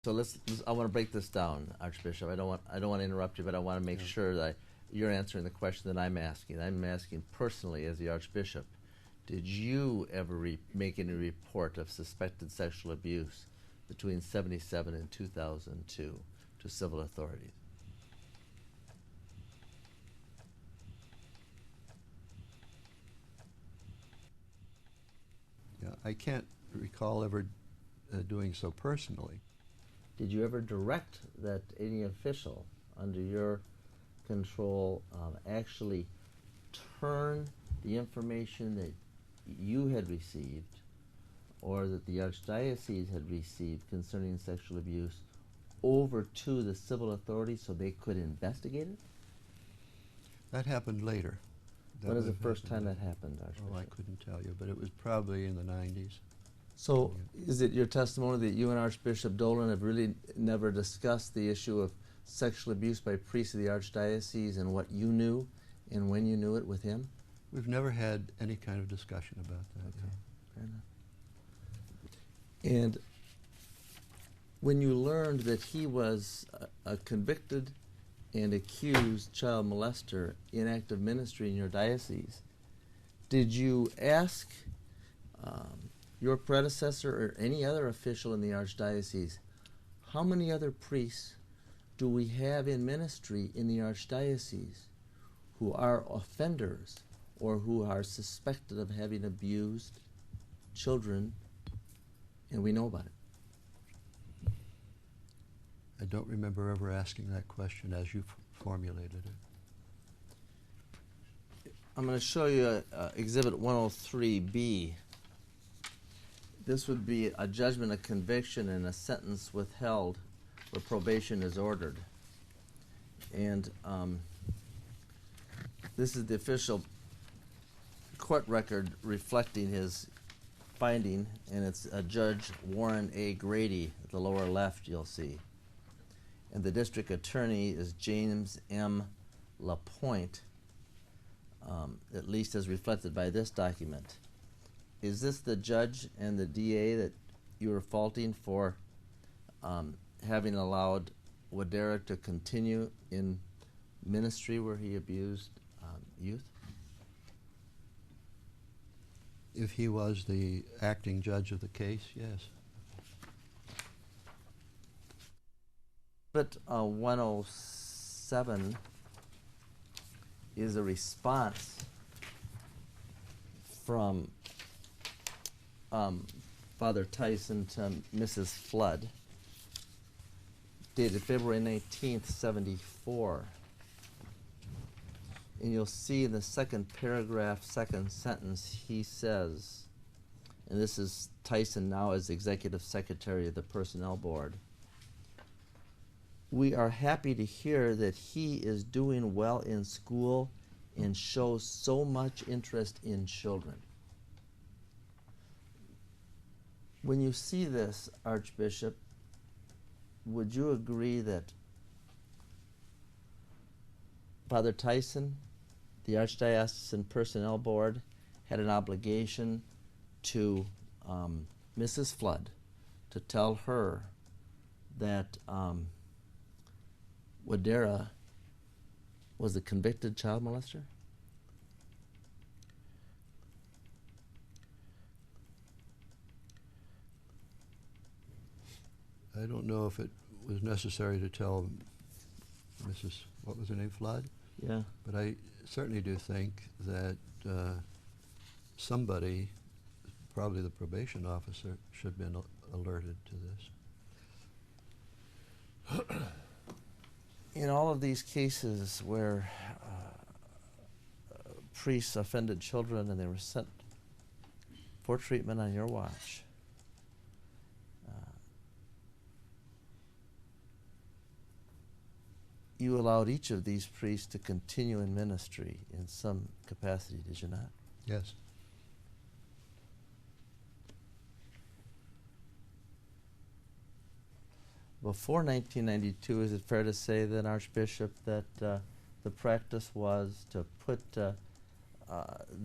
So I want to break this down, Archbishop. I don't want to interrupt you, but I want to make sure that you're answering the question that I'm asking. I'm asking personally, as the Archbishop, did you ever make any report of suspected sexual abuse between 1977 and 2002 to civil authorities? Yeah, I can't recall ever doing so personally. Did you ever direct that any official under your control actually turn the information that you had received or that the Archdiocese had received concerning sexual abuse over to the civil authorities so they could investigate it? That happened later. When was the first time that happened, Archbishop? Oh, I couldn't tell you, but it was probably in the 90s. So is it your testimony that you and Archbishop Dolan have really never discussed the issue of sexual abuse by priests of the Archdiocese and what you knew and when you knew it with him? We've never had any kind of discussion about that. Okay, fair enough. And when you learned that he was a convicted and accused child molester in active ministry in your diocese, did you ask your predecessor or any other official in the Archdiocese, how many other priests do we have in ministry in the Archdiocese who are offenders or who are suspected of having abused children and we know about it? I don't remember ever asking that question as you formulated it. I'm going to show you Exhibit 103B. This would be a judgment of conviction and a sentence withheld where probation is ordered. And this is the official court record reflecting his finding, and it's Judge Warren A. Grady at the lower left, you'll see. And the district attorney is James M. LaPointe, at least as reflected by this document. Is this the judge and the DA that you were faulting for having allowed Wadera to continue in ministry where he abused youth? If he was the acting judge of the case, yes. But 107 is a response from Father Tyson to Mrs. Flood, dated February 19th, 74. And you'll see in the second paragraph, second sentence, he says, and this is Tyson now as Executive Secretary of the Personnel Board, "We are happy to hear that he is doing well in school and shows so much interest in children." When you see this, Archbishop, would you agree that Father Tyson, the Archdiocesan Personnel Board, had an obligation to Mrs. Flood to tell her that Wadera was a convicted child molester? I don't know if it was necessary to tell Mrs. what was her name, Flood? Yeah. But I certainly do think that somebody, probably the probation officer, should have been alerted to this. In all of these cases where priests offended children and they were sent for treatment on your watch, you allowed each of these priests to continue in ministry in some capacity, did you not? Yes. Before 1992, is it fair to say then, Archbishop, that the practice was to put the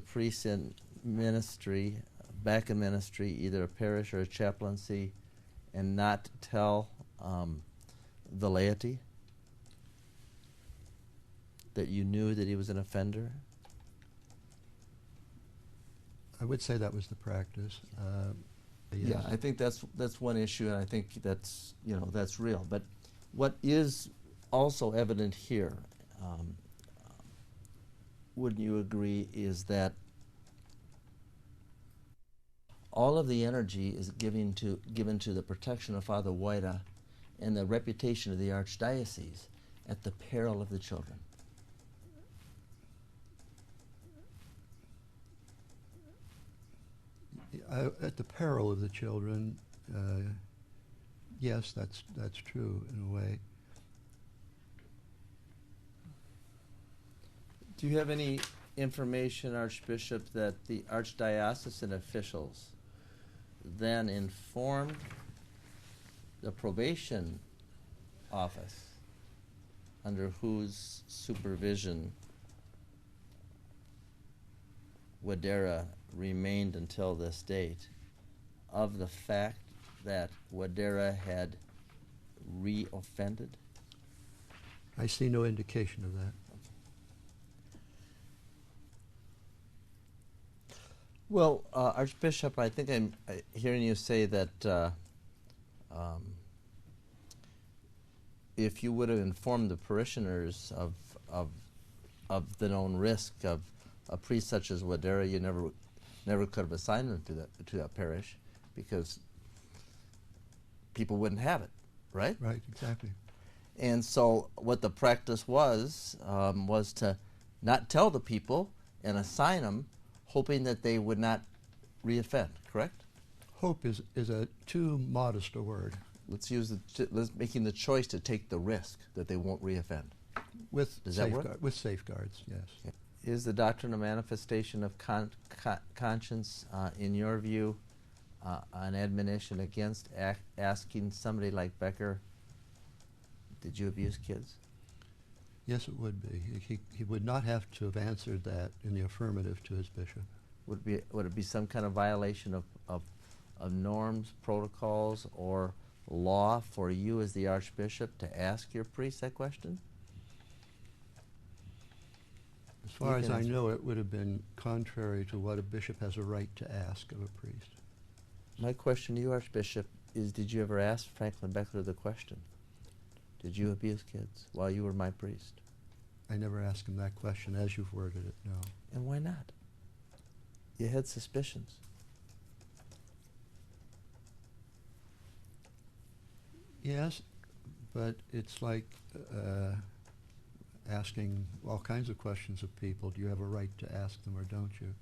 priests in ministry, back in ministry, either a parish or a chaplaincy, and not tell the laity? That you knew that he was an offender? I would say that was the practice. Yes. Yeah, I think that's one issue, and I think that's, you know, that's real. But what is also evident here, wouldn't you agree, is that all of the energy is given to the protection of Father Wojda and the reputation of the Archdiocese at the peril of the children. At the peril of the children, yes, that's true in a way. Do you have any information, Archbishop, that the archdiocesan officials then informed the probation office, under whose supervision Wadera remained until this date, of the fact that Wadera had re-offended? I see no indication of that. Well, Archbishop, I think I'm hearing you say that if you would have informed the parishioners of the known risk of a priest such as Wadera, you never could have assigned them to that parish, because people wouldn't have it, right? Right, exactly. And so what the practice was to not tell the people and assign them, hoping that they would not reoffend, correct? Hope is a too modest a word. Let's making the choice to take the risk that they won't reoffend. Does that work? With safeguards, yes. Okay. Is the doctrine of manifestation of conscience, in your view, an admonition against asking somebody like Becker, did you abuse kids? Yes, it would be. He would not have to have answered that in the affirmative to his bishop. Would it be some kind of violation of norms, protocols, or law for you as the Archbishop to ask your priest that question? As far as I know, it would have been contrary to what a bishop has a right to ask of a priest. My question to you, Archbishop, is did you ever ask Franklin Becker the question? Did you abuse kids while you were my priest? I never asked him that question as you've worded it, no. And why not? You had suspicions. Yes, but it's like asking all kinds of questions of people. Do you have a right to ask them or don't you?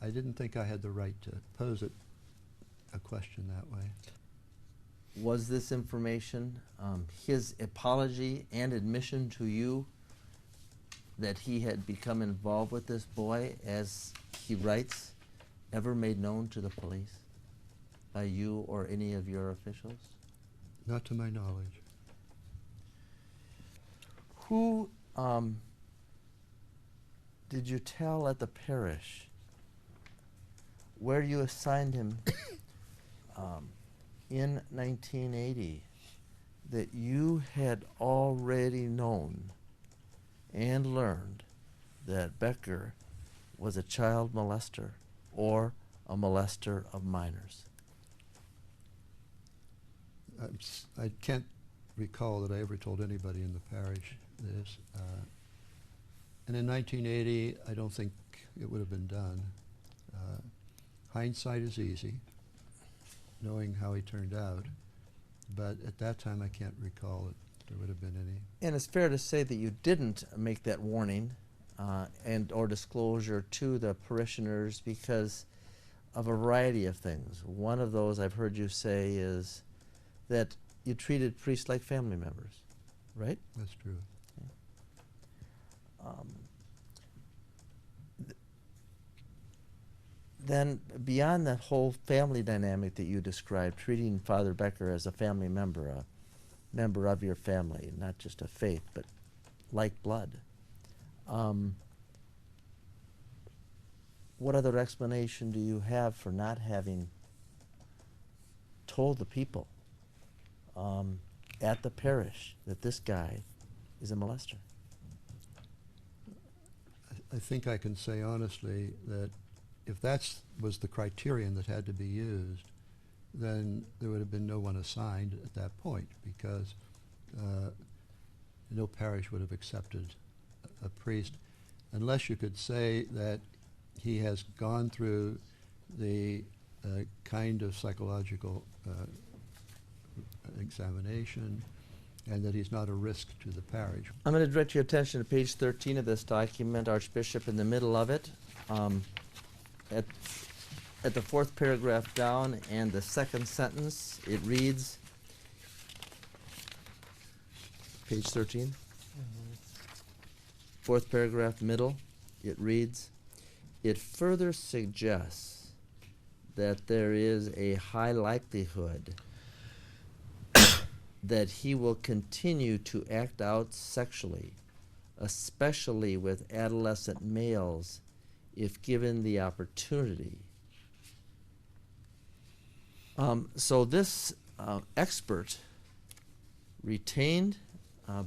I didn't think I had the right to pose a question that way. Was this information his apology and admission to you that he had become involved with this boy, as he writes, ever made known to the police by you or any of your officials? Not to my knowledge. Who did you tell at the parish where you assigned him in 1980 that you had already known and learned that Becker was a child molester or a molester of minors? I can't recall that I ever told anybody in the parish this. And in 1980, I don't think it would have been done. Hindsight is easy, knowing how he turned out. But at that time, I can't recall that there would have been any. And it's fair to say that you didn't make that warning and or disclosure to the parishioners because of a variety of things. One of those I've heard you say is that you treated priests like family members, right? That's true. Then beyond that whole family dynamic that you described, treating Father Becker as a family member, a member of your family, not just of faith, but like blood, what other explanation do you have for not having told the people at the parish that this guy is a molester? I think I can say honestly that if that was the criterion that had to be used, then there would have been no one assigned at that point, because no parish would have accepted a priest unless you could say that he has gone through the kind of psychological examination and that he's not a risk to the parish. I'm going to direct your attention to page 13 of this document, Archbishop, in the middle of it. At the fourth paragraph down and the second sentence, it reads, page 13, fourth paragraph, middle, it reads, it further suggests that there is a high likelihood that he will continue to act out sexually, especially with adolescent males, if given the opportunity. So this expert retained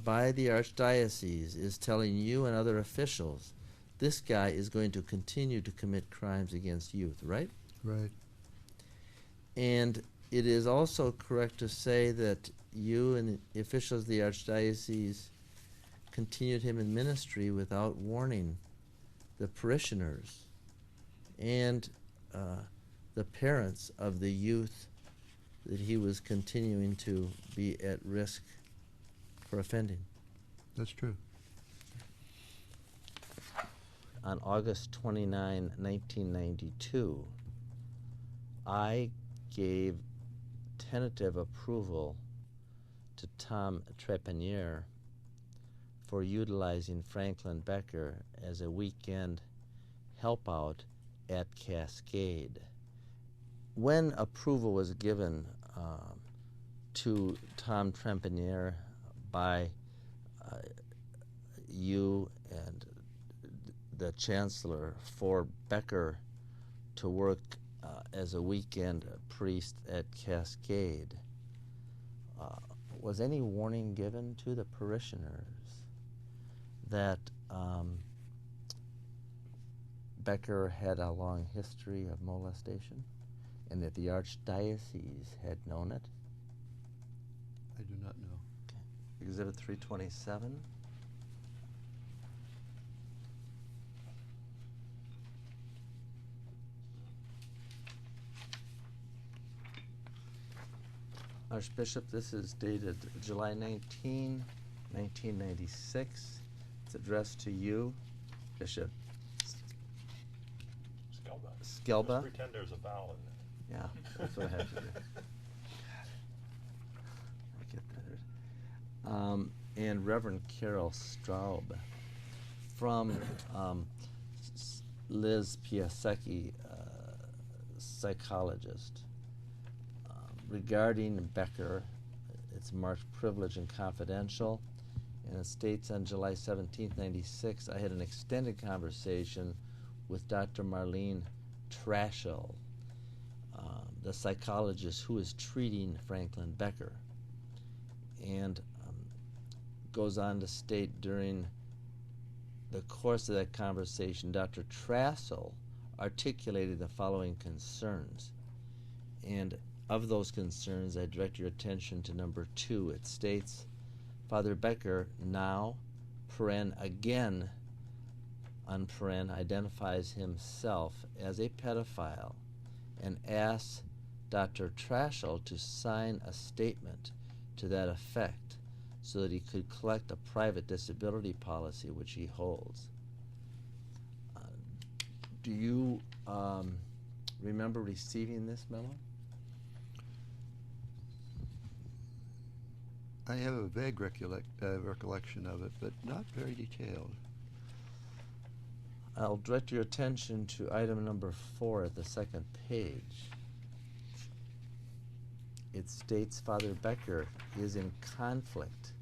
by the Archdiocese is telling you and other officials this guy is going to continue to commit crimes against youth, right? Right. And it is also correct to say that you and the officials of the Archdiocese continued him in ministry without warning the parishioners and the parents of the youth that he was continuing to be at risk for offending. That's true. On August 29, 1992, I gave tentative approval to Tom Trepanier for utilizing Franklin Becker as a weekend help out at Cascade. When approval was given to Tom Trepanier by you and the Chancellor for Becker to work as a weekend priest at Cascade, was any warning given to the parishioners that Becker had a long history of molestation and that the Archdiocese had known it? I do not know. Okay. Exhibit 327. Archbishop, this is dated July 19, 1996. It's addressed to you, Bishop Skelba. Just pretend there's a vowel in there. Yeah, that's what I have to do. I get that. And Reverend Carol Straub from Liz Piasecki, psychologist. Regarding Becker, it's marked privileged and confidential, and it states on July 17, 96, I had an extended conversation with Dr. Marlene Trashel, the psychologist who is treating Franklin Becker, and goes on to state during the course of that conversation, Dr. Trashel articulated the following concerns, and of those concerns, I direct your attention to number 2. It states, Father Becker now, again, identifies himself as a pedophile and asks Dr. Trashel to sign a statement to that effect so that he could collect a private disability policy which he holds. Do you remember receiving this memo? I have a vague recollection of it, but not very detailed. I'll direct your attention to item number 4 at the second page. It states Father Becker is in conflict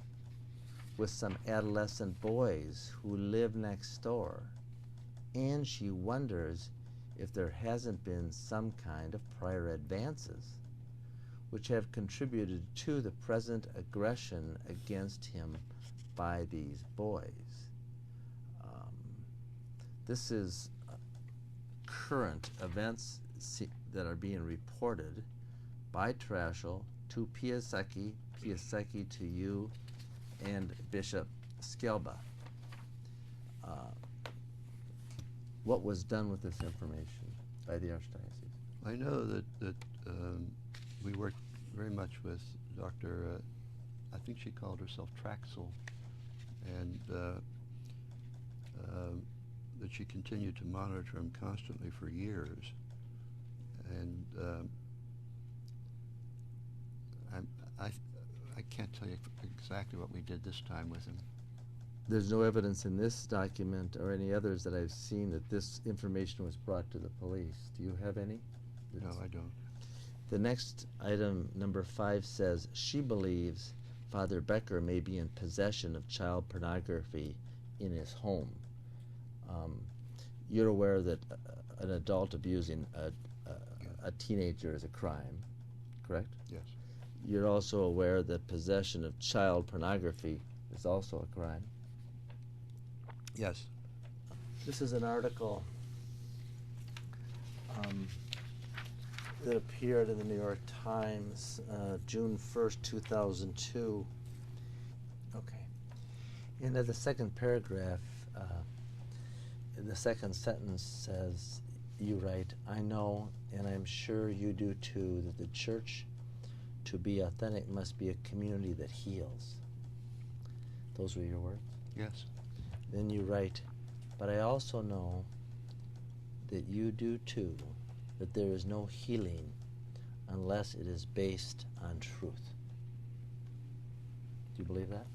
with some adolescent boys who live next door, and she wonders if there hasn't been some kind of prior advances. which have contributed to the present aggression against him by these boys. This is current events that are being reported by Trashel to Piasecki, Piasecki to you, and Bishop Skelba. What was done with this information by the Archdiocese? I know that we worked very much with Dr. I think she called herself Traxel, and that she continued to monitor him constantly for years. And I can't tell you exactly what we did this time with him. There's no evidence in this document or any others that I've seen that this information was brought to the police. Do you have any? No, I don't. The next item, number 5, says she believes Father Becker may be in possession of child pornography in his home. You're aware that an adult abusing a teenager is a crime, correct? Yes. You're also aware that possession of child pornography is also a crime. Yes. This is an article that appeared in the New York Times, June 1st, 2002. Okay. And the second paragraph, the second sentence says, you write, I know, and I'm sure you do too, that the church, to be authentic, must be a community that heals. Those were your words? Yes. Then you write, but I also know that you do too, that there is no healing unless it is based on truth. Do you believe that?